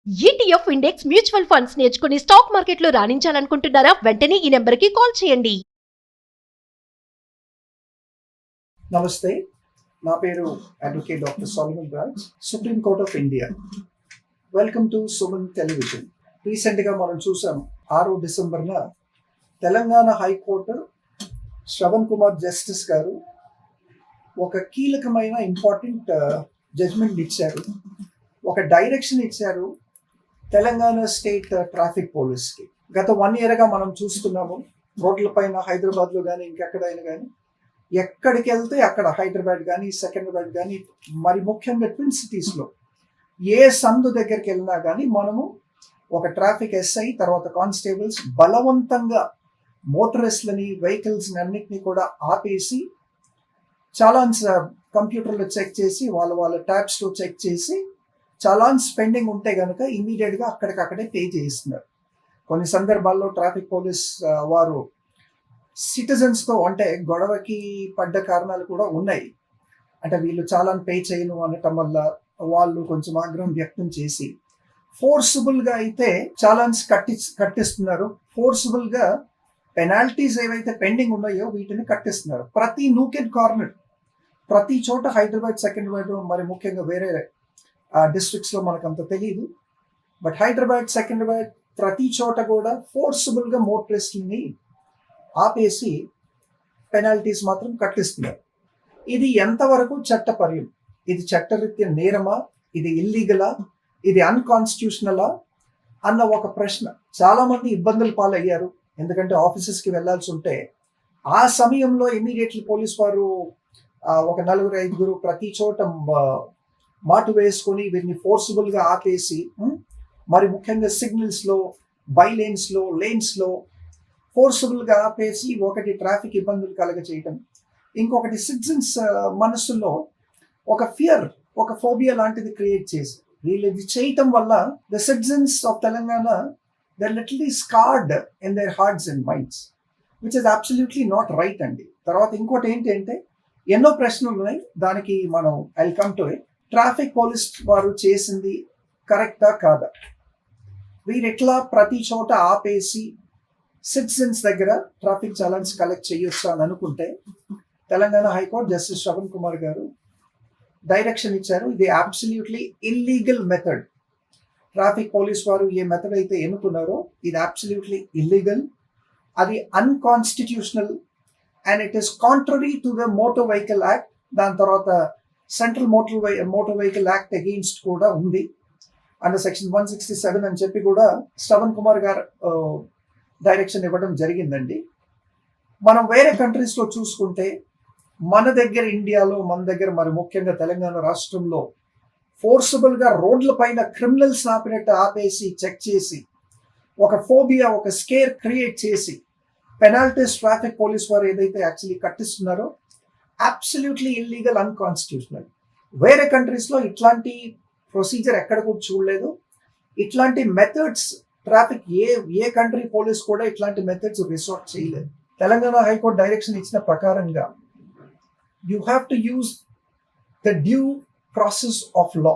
ETF index mutual funds నేర్చుకుని stock మార్కెట్లో రాణించాలనుకుంటున్నారా? వెంటనే ఈ నెంబర్కి కాల్ చేయండి. నమస్తే, నా పేరు advocate doctor Solomon Raj, supreme court of India. Welcome to Suman television. రీసెంట్గా మనం చూసాం 6 డిసెంబర్న తెలంగాణ హైకోర్టు శ్రవణ్ కుమార్ జస్టిస్ గారు ఒక కీలకమైన ఇంపార్టెంట్ జడ్జ్మెంట్ ఇచ్చారు, ఒక డైరెక్షన్ ఇచ్చారు తెలంగాణ స్టేట్ ట్రాఫిక్ పోలీస్కి. గత 1 yearగా మనం చూస్తున్నాము, రోడ్లపైన హైదరాబాద్లో కానీ ఇంకెక్కడైనా కానీ ఎక్కడికి వెళ్తే అక్కడ హైదరాబాద్ కానీ సికింద్రాబాద్ కానీ మరి ముఖ్యంగా ట్విన్ సిటీస్లో ఏ సందు దగ్గరికి వెళ్ళినా కానీ మనము ఒక ట్రాఫిక్ ఎస్ఐ తర్వాత కానిస్టేబుల్స్ బలవంతంగా మోటరిస్ట్లని వెహికల్స్ని అన్నిటినీ కూడా ఆపేసి చాలాన్స్ కంప్యూటర్లో చెక్ చేసి వాళ్ళ ట్యాబ్స్లో చెక్ చేసి చాలాన్స్ పెండింగ్ ఉంటే కనుక ఇమీడియట్గా అక్కడికక్కడే పే చేయిస్తున్నారు. కొన్ని సందర్భాల్లో ట్రాఫిక్ పోలీస్ వారు సిటిజన్స్తో అంటే గొడవకి పడ్డ కారణాలు కూడా ఉన్నాయి. అంటే వీళ్ళు చాలాన్ పే చేయను అనటం వల్ల వాళ్ళు కొంచెం ఆగ్రహం వ్యక్తం చేసి ఫోర్సిబుల్గా అయితే చాలాన్స్ కట్టిస్తున్నారు. ఫోర్సిబుల్గా పెనాల్టీస్ ఏవైతే పెండింగ్ ఉన్నాయో వీటిని కట్టిస్తున్నారు. ప్రతి నూక్ అండ్ కార్నర్, ప్రతి చోట హైదరాబాద్ సికింద్రాబాద్ మరి ముఖ్యంగా వేరే డిస్ట్రిక్ట్స్లో మనకు అంత తెలియదు, బట్ హైదరాబాద్ సికింద్రాబాద్ ప్రతి చోట కూడా ఫోర్సిబుల్గా మోటరిస్ట్ని ఆపేసి పెనాల్టీస్ మాత్రం కట్టిస్తున్నారు. ఇది ఎంతవరకు చట్టపర్యం? ఇది చట్టరీత్యా నేరమా? ఇది ఇల్లీగలా? ఇది అన్కాన్స్టిట్యూషనలా అన్న ఒక ప్రశ్న. చాలామంది ఇబ్బందులు పాలయ్యారు, ఎందుకంటే ఆఫీసెస్కి వెళ్ళాల్సి ఉంటే ఆ సమయంలో ఇమీడియట్లీ పోలీస్ వారు ఒక 4-5 ప్రతి చోట మాటు వేసుకొని వీరిని ఫోర్సిబుల్గా ఆపేసి మరి ముఖ్యంగా సిగ్నల్స్లో, బైలేన్స్లో, లేన్స్లో ఫోర్సిబుల్గా ఆపేసి ఒకటి ట్రాఫిక్ ఇబ్బందులు కలగచేయటం, ఇంకొకటి సిటిజన్స్ మనసులో ఒక ఫియర్, ఒక ఫోబియా లాంటిది క్రియేట్ చేసి వీళ్ళు ఇది చేయటం వల్ల the citizens of Telangana they literally scared in their hearts and minds, which is absolutely not right అండి. తర్వాత ఇంకోటి ఏంటంటే ఎన్నో ప్రశ్నలు ఉన్నాయి, దానికి మనం I come to it. Traffic police వారు చేసింది కరెక్టా కాదా? వీరు ఎట్లా ప్రతి చోట ఆపేసి సిటిజన్స్ దగ్గర ట్రాఫిక్ చాలన్స్ కలెక్ట్ చేయొచ్చా అని అనుకుంటే తెలంగాణ హైకోర్టు జస్టిస్ శ్రవణ్ కుమార్ గారు డైరెక్షన్ ఇచ్చారు. ఇది absolutely illegal method. Traffic police వారు ఏ మెథడ్ అయితే ఎన్నుకున్నారో ఇది అబ్సల్యూట్లీ ఇల్లీగల్, అది unconstitutional and it is contrary to the motor vehicle act. దాని తర్వాత central motor vehicle act against కూడా ఉంది, అండర్ సెక్షన్ 167 అని చెప్పి కూడా శ్రవణ్ కుమార్ గారు డైరెక్షన్ ఇవ్వడం జరిగిందండి. మనం వేరే కంట్రీస్లో చూసుకుంటే మన దగ్గర ఇండియాలో, మన దగ్గర మరి ముఖ్యంగా తెలంగాణ రాష్ట్రంలో ఫోర్సిబుల్గా రోడ్ల పైన క్రిమినల్స్ ఆపినట్టు ఆపేసి చెక్ చేసి ఒక ఫోబియా, ఒక స్కేర్ క్రియేట్ చేసి పెనాల్టీస్ ట్రాఫిక్ పోలీస్ వారు ఏదైతే యాక్చువల్లీ కట్టిస్తున్నారో అబ్సల్యూట్లీ ఇల్లీగల్, అన్కాన్స్టిట్యూషనల్. వేరే కంట్రీస్లో ఇట్లాంటి ప్రొసీజర్ ఎక్కడ కూడా చూడలేదు. ఇట్లాంటి మెథడ్స్ ట్రాఫిక్ ఏ కంట్రీ పోలీస్ కూడా ఇట్లాంటి మెథడ్స్ రిసార్ట్ చేయలేదు. తెలంగాణ హైకోర్టు డైరెక్షన్ ఇచ్చిన ప్రకారంగా you have to use the due process of law,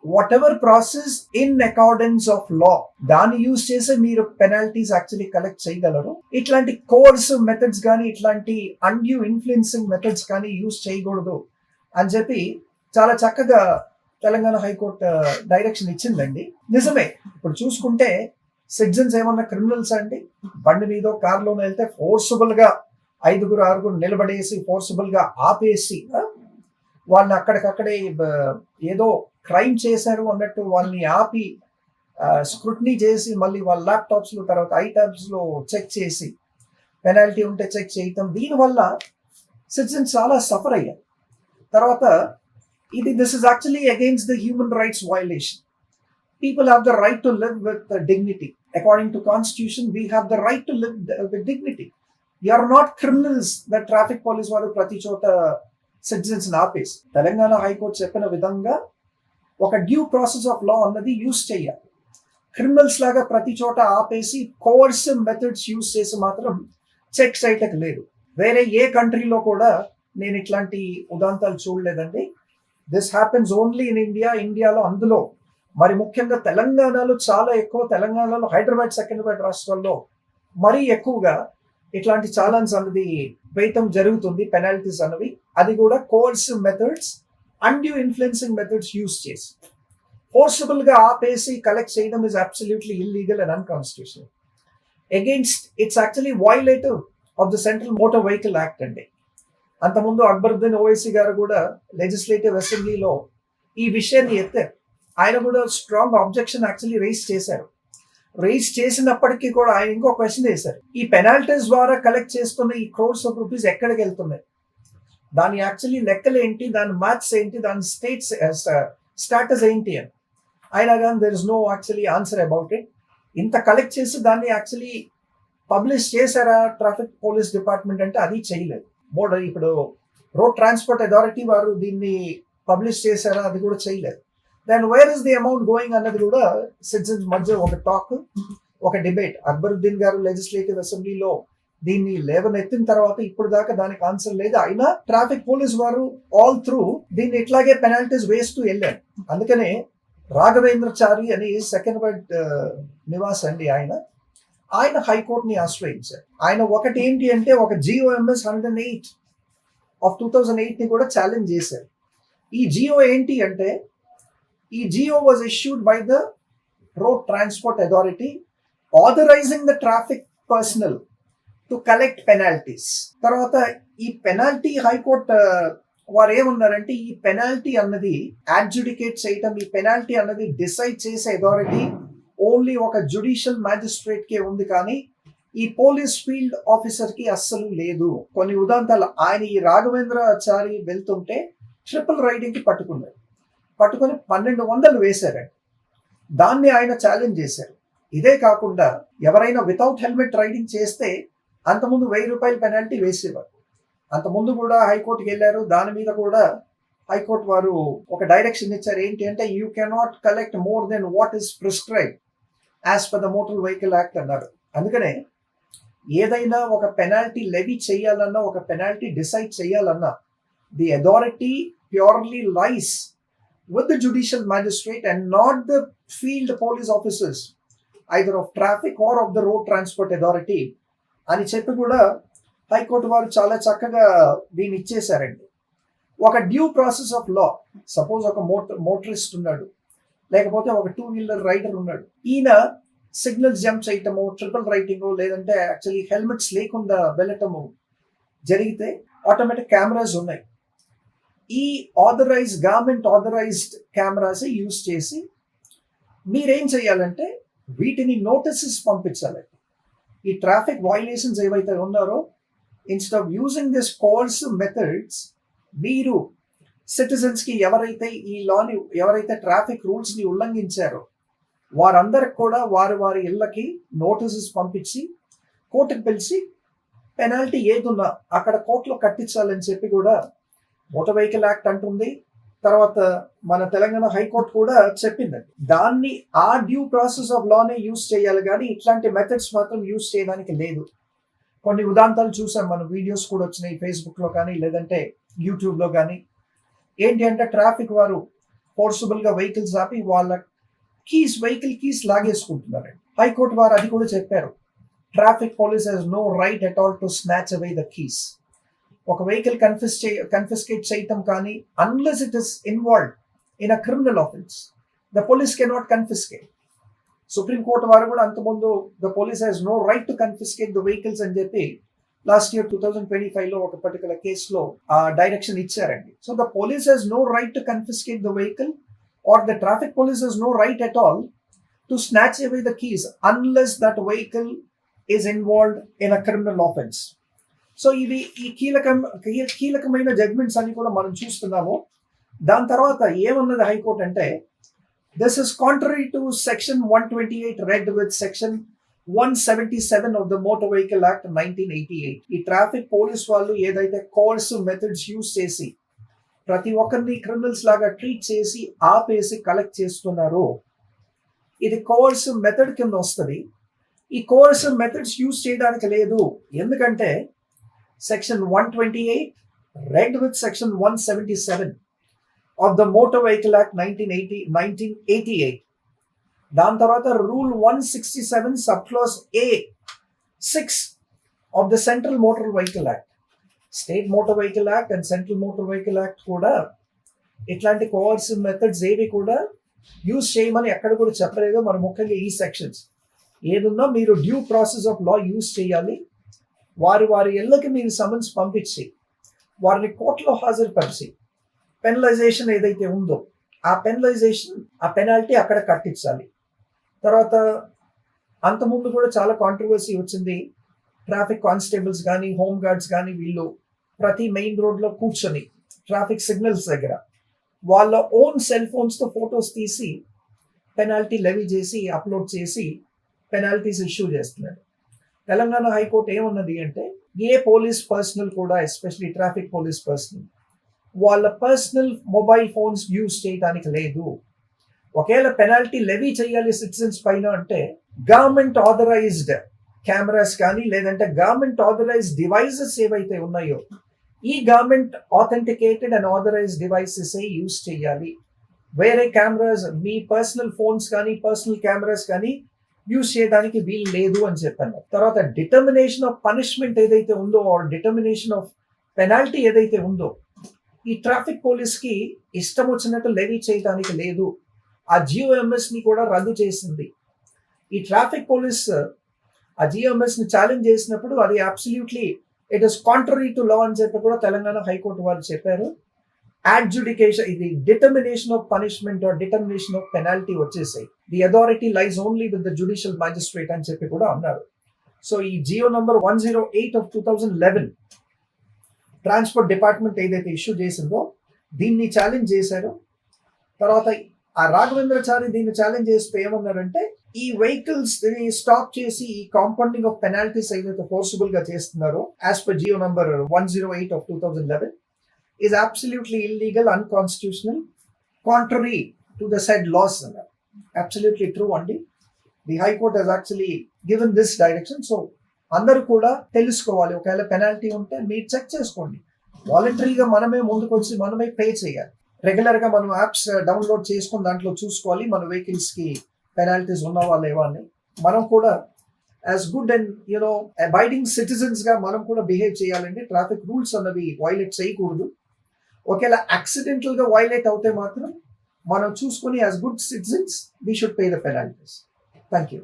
what ever process in accordance of law, దాన్ని యూజ్ చేసి మీరు పెనాల్టీస్ యాక్చువల్లీ కలెక్ట్ చేయగలరు. ఇట్లాంటి కోర్సివ్ మెథడ్స్ కానీ ఇట్లాంటి అన్డ్యూ ఇన్ఫ్లుయెన్సింగ్ మెథడ్స్ కానీ యూజ్ చేయకూడదు అని చెప్పి చాలా చక్కగా తెలంగాణ హైకోర్టు డైరెక్షన్ ఇచ్చిందండి. నిజమే, ఇప్పుడు చూసుకుంటే సిటిజన్స్ ఏమన్నా క్రిమినల్స్ అండి? బండి మీదో కార్లోనో వెళ్తే ఫోర్సిబుల్గా 5-6 నిలబడేసి ఫోర్సిబుల్గా ఆపేసి వాళ్ళని అక్కడికక్కడే ఏదో క్రైమ్ చేశారు అన్నట్టు వాళ్ళని ఆపి స్క్రూటినీ చేసి మళ్ళీ వాళ్ళ ల్యాప్టాప్స్లో తర్వాత ఐటాబ్స్లో చెక్ చేసి పెనాల్టీ ఉంటే చెక్ చేయటం, దీనివల్ల సిటిజన్స్ చాలా సఫర్ అయ్యారు. తర్వాత this is actually against the human rights violation. People have the right to live with dignity. According to Constitution, we have the right to live with dignity. We are not criminals that traffic police వారు ప్రతి చోట citizens ఆపేసి. Telangana high court చెప్పిన విధంగా ఒక due process of law అన్నది use చేయాలి. Criminals లాగా ప్రతి చోట ఆపేసి కోర్సివ్ మెథడ్స్ యూజ్ చేసి మాత్రం చెక్ చేయటం లేదు. వేరే ఏ కంట్రీలో కూడా నేను ఇట్లాంటి ఉదాంతాలు చూడలేదండి. This happens only in India. ఇండియాలో అందులో మరి ముఖ్యంగా తెలంగాణలో చాలా ఎక్కువ, తెలంగాణలో హైదరాబాద్, సికింద్రాబాద్ రాష్ట్రాల్లో మరీ ఎక్కువగా ఇట్లాంటి చాలన్స్ అన్నది వేయటం జరుగుతుంది, పెనాల్టీస్ అన్నవి. అది కూడా coercive methods, undue influencing methods use చేసి ఫోర్సబుల్ గా ఆపేసి కలెక్ట్ చేయడం is absolutely illegal and unconstitutional. Against its actually violative of the central motor vehicle act అండి. అంతకుముందు అక్బరుద్దీన్ ఓవైసీ గారు కూడా లెజిస్లేటివ్ అసెంబ్లీలో ఈ విషయాన్ని ఎత్తారు. ఆయన కూడా స్ట్రాంగ్ అబ్జెక్షన్ యాక్చువల్లీ రైజ్ చేశారు. రైజ్ చేసినప్పటికీ కూడా ఆయన ఇంకో క్వశ్చన్ వేశారు, ఈ పెనాల్టీస్ ద్వారా కలెక్ట్ చేస్తున్న ఈ క్రోర్స్ ఆఫ్ రూపీస్ ఎక్కడికి వెళ్తున్నాయి, దాని యాక్చువల్లీ లెక్కలు ఏంటి, దాని మ్యాథ్స్ ఏంటి, దాని స్టాటస్ ఏంటి అని. అయినా కానీ there is no actually answer about it. ఇంత కలెక్ట్ చేసి దాన్ని యాక్చువల్లీ పబ్లిష్ చేశారా ట్రాఫిక్ పోలీస్ డిపార్ట్మెంట్ అంటే అది చేయలేదు. ఇప్పుడు రోడ్ ట్రాన్స్పోర్ట్ అథారిటీ వారు దీన్ని పబ్లిష్ చేశారా, అది కూడా చేయలేదు. Then where is the amount going అన్నది కూడా సిటిజన్స్ మధ్య ఒక టాక్, ఒక డిబేట్. అక్బరుద్దీన్ గారు లెజిస్లేటివ్ అసెంబ్లీలో దీన్ని లేవనెత్తిన తర్వాత ఇప్పుడు దాకా దానికి ఆన్సర్ లేదు. అయినా ట్రాఫిక్ పోలీస్ వారు ఆల్ త్రూ దీన్ని ఇట్లాగే పెనాల్టీస్ వేస్తూ వెళ్ళారు. అందుకనే రాఘవేంద్రచారి అని సికింద్రాబాద్ నివాస్ అండి, ఆయన హైకోర్టుని ఆశ్రయించారు. ఆయన ఒకటి ఏంటి అంటే ఒక GOMS 108 ఆఫ్ 2008 ని కూడా ఛాలెంజ్ చేశారు. ఈ జియో ఏంటి అంటే, ఈ GO was issued by the road transport authority authorizing the traffic personnel to collect penalties. తర్వాత ఈ పెనాల్టీ హైకోర్టు వారు ఏమన్నారంటే, ఈ పెనాల్టీ అన్నది అడ్జుడికేట్ చేయటం, ఈ పెనాల్టీ అన్నది డిసైడ్ చేసే అథారిటీ ఓన్లీ ఒక జ్యుడిషియల్ మ్యాజిస్ట్రేట్ కే ఉంది, కానీ ఈ పోలీస్ ఫీల్డ్ ఆఫీసర్ కి అస్సలు లేదు. కొన్ని ఉదాంతాలు ఆయన ఈ రాఘవేంద్రాచారి వెళ్తుంటే ట్రిపుల్ రైడింగ్ కి పట్టుకుని 1200 వేశారండి. దాన్ని ఆయన ఛాలెంజ్ చేశారు. ఇదే కాకుండా ఎవరైనా వితౌట్ హెల్మెట్ రైడింగ్ చేస్తే అంతకుముందు 1000 రూపాయల పెనాల్టీ వేసేవారు. అంతకుముందు కూడా హైకోర్టుకి వెళ్ళారు. దాని మీద కూడా హైకోర్టు వారు ఒక డైరెక్షన్ ఇచ్చారు. ఏంటి అంటే, you cannot collect more than what is prescribe as per the motor vehicle act అన్నారు. అందుకనే ఏదైనా ఒక పెనాల్టీ లెవీ చేయాలన్నా, ఒక పెనాల్టీ డిసైడ్ చేయాలన్నా, the authority purely lies with the judicial magistrate and not the field police officers either of traffic or of the road transport authority అని చెప్పి కూడా హైకోర్టు వారు చాలా చక్కగా దీన్ని ఇచ్చేశారండి. ఒక due process of law. Suppose ఒక మోటరిస్ట్ ఉన్నాడు, లేకపోతే ఒక 2-వీలర్ రైడర్ ఉన్నాడు. ఈయన సిగ్నల్స్ జంప్ చేయటము, ట్రిపుల్ రైటింగ్, లేదంటే యాక్చువల్లీ హెల్మెట్స్ లేకుండా వెళ్ళటము జరిగితే ఆటోమేటిక్ కెమెరాస్ ఉన్నాయి. ఈ గవర్నమెంట్ ఆథరైజ్డ్ కెమెరాస్ యూజ్ చేసి మీరేం చేయాలంటే వీటిని నోటీసెస్ పంపించాలండి. ఈ ట్రాఫిక్ వైలేషన్స్ ఏవైతే ఉన్నారో, instead of using this coercive methods, మీరు సిటిజన్స్ కి ఎవరైతే ట్రాఫిక్ రూల్స్ ని ఉల్లంఘించారో వారందరికి కూడా వారి ఇళ్ళకి నోటీసెస్ పంపించి కోర్టుకు పిలిచి పెనాల్టీ ఏదున్నా అక్కడ కోర్టులో కట్టించాలని చెప్పి కూడా మోటార్ వెహికల్ యాక్ట్ అంటుంది. తర్వాత మన తెలంగాణ హైకోర్టు కూడా చెప్పిందండి. దాన్ని ఆ డ్యూ ప్రాసెస్ ఆఫ్ లానే యూజ్ చేయాలి, కానీ ఇట్లాంటి మెథడ్స్ మాత్రం యూజ్ చేయడానికి లేదు. కొన్ని ఉదాంతాలు చూసాం, మన వీడియోస్ కూడా వచ్చినాయి ఫేస్బుక్ లో కానీ లేదంటే యూట్యూబ్ లో కానీ. ఏంటి అంటే, ట్రాఫిక్ వారు ఫోర్సబుల్ గా వెహికల్స్ ఆపి వాళ్ళ వెహికల్ కీస్ లాగేసుకుంటున్నారండి. హైకోర్టు వారు అది కూడా చెప్పారు, traffic police has no right at all to snatch away the keys. ఒక వెహికల్ కన్ఫిస్కేట్ చేయటం కానీ, unless it is involved in a criminal offence, the police cannot confiscate. Supreme court వారు కూడా అంతకుముందు the police has no right to confiscate the vehicles అని చెప్పి last year 2025 లో ఒక పర్టికులర్ కేసులో ఆ డైరెక్షన్ ఇచ్చారండి. So the police has no right to confiscate the vehicle or the traffic police has no right at all to snatch away the keys unless that vehicle is involved in a criminal offence. So ఇవి ఈ కీలకమైన జడ్మెంట్స్ అని కూడా మనం చూస్తున్నాము. దాని తర్వాత ఏమన్నది హైకోర్టు అంటే, this is contrary to section 128 red with section 177 of the motor vehicle act 1988. ఈ ట్రాఫిక్ పోలీస్ వాళ్ళు ఏదైతే కోర్సివ్ మెథడ్స్ యూజ్ చేసి ప్రతి ఒక్కరిని క్రిమినల్స్ లాగా ట్రీట్ చేసి ఆపేసి కలెక్ట్ చేస్తున్నారో, ఇది కోర్సివ్ మెథడ్ కింద వస్తుంది. ఈ కోర్సివ్ మెథడ్స్ యూజ్ చేయడానికి లేదు, ఎందుకంటే section 128 red with section 177 of the Motor Vehicle Act 1988. దాని తర్వాత rule 167 sub class A6 of the Central Motor Vehicle Act. State motor vehicle act and central motor vehicle act కూడా ఇట్లాంటి కోఆర్సివ్ methods ఏవి కూడా use చేయమని ఎక్కడ కూడా చెప్పలేదు. మరి ముఖ్యంగా ఈ సెక్షన్స్ ఏదున్నా మీరు due process of law use చేయాలి. వారి ఇళ్ళకి మీరు సమన్స్ పంపించి వారిని కోర్టులో హాజరుపరిచి పెనలైజేషన్ ఏదైతే ఉందో ఆ పెనాల్టీ అక్కడ కట్టించాలి. తర్వాత అంతకుముందు కూడా చాలా కాంట్రవర్సీ వచ్చింది. ట్రాఫిక్ కానిస్టేబుల్స్ కానీ హోమ్ గార్డ్స్ కానీ వీళ్ళు ప్రతి మెయిన్ రోడ్లో కూర్చొని ట్రాఫిక్ సిగ్నల్స్ దగ్గర వాళ్ళ ఓన్ సెల్ ఫోన్స్తో ఫొటోస్ తీసి పెనాల్టీ లెవీ చేసి అప్లోడ్ చేసి పెనాల్టీస్ ఇష్యూ చేస్తున్నారు. తెలంగాణ హైకోర్టు ఏమన్నది అంటే ఏ పోలీస్ పర్సనల్ కూడా ఎస్పెషలీ ట్రాఫిక్ పోలీస్ పర్సనల్ వాళ్ళ పర్సనల్ మొబైల్ ఫోన్స్ యూజ్ చేయడానికి లేదు. ఒకవేళ పెనాల్టీ లెవీ చేయాలి సిటిజన్స్ పైన అంటే గవర్నమెంట్ ఆథరైజ్డ్ కెమెరాస్ కానీ లేదంటే గవర్నమెంట్ ఆథరైజ్డ్ డివైసెస్ ఏవైతే ఉన్నాయో ఈ government authenticated and authorized devices use చేయాలి. వేరే కెమెరాస్ మీ పర్సనల్ ఫోన్స్ కానీ పర్సనల్ కెమెరాస్ కానీ యూజ్ చేయడానికి వీలు లేదు అని చెప్పాను. తర్వాత డిటర్మినేషన్ ఆఫ్ పనిష్మెంట్ ఏదైతే ఉందో ఆర్ డిటర్మినేషన్ ఆఫ్ పెనాల్టీ ఏదైతే ఉందో ఈ ట్రాఫిక్ పోలీస్కి ఇష్టం వచ్చినట్టు లెవీ చేయడానికి లేదు. ఆ జియోఎంఎస్ని కూడా రద్దు చేసింది. ఈ ట్రాఫిక్ పోలీస్ ఆ జియోఎంఎస్ని ఛాలెంజ్ చేసినప్పుడు అది absolutely it is contrary to law అని చెప్పి కూడా తెలంగాణ హైకోర్టు వారు చెప్పారు. అడ్జుడికేషన్ ఇది determination of punishment or determination of penalty వచ్చేసాయి. The authority lies only with the judicial magistrate అని చెప్పి కూడా అన్నారు. సో ఈ GO number 108 of 2011 transport department ఏదైతే ఇష్యూ చేసిందో దీన్ని ఛాలెంజ్ చేశారు. తర్వాత ఆ రాఘవేంద్రచారి దీన్ని ఛాలెంజ్ చేస్తే ఏమన్నారంటే ఈ వెహికల్స్ స్టాప్ చేసి ఈ కాంపౌండింగ్ ఆఫ్ పెనాల్టీస్ ఏదైతే ఫోర్సిబుల్ గా చేస్తున్నారో as per Jio number 108 of 2011 is absolutely illegal, unconstitutional, contrary to the said laws. Absolutely true అండి. The High Court has actually given this direction. So అందరూ కూడా తెలుసుకోవాలి. ఒకవేళ పెనాల్టీ ఉంటే మీరు చెక్ చేసుకోండి. వాలంటరీగా మనమే ముందుకు వచ్చి మనమే పే చేయాలి. రెగ్యులర్గా మనం యాప్స్ డౌన్లోడ్ చేసుకుని దాంట్లో చూసుకోవాలి మన వెహికల్స్కి పెనాల్టీస్ ఉన్నావా లేవా అని. మనం కూడా as good and you know abiding సిటిజన్స్గా మనం కూడా బిహేవ్ చేయాలండి. ట్రాఫిక్ రూల్స్ అన్నవి వైలేట్ చేయకూడదు. ఒకవేళ యాక్సిడెంటల్గా వైలేట్ అవుతే మాత్రం మనం చూసుకొని as good citizens we should pay the penalties. Thank you.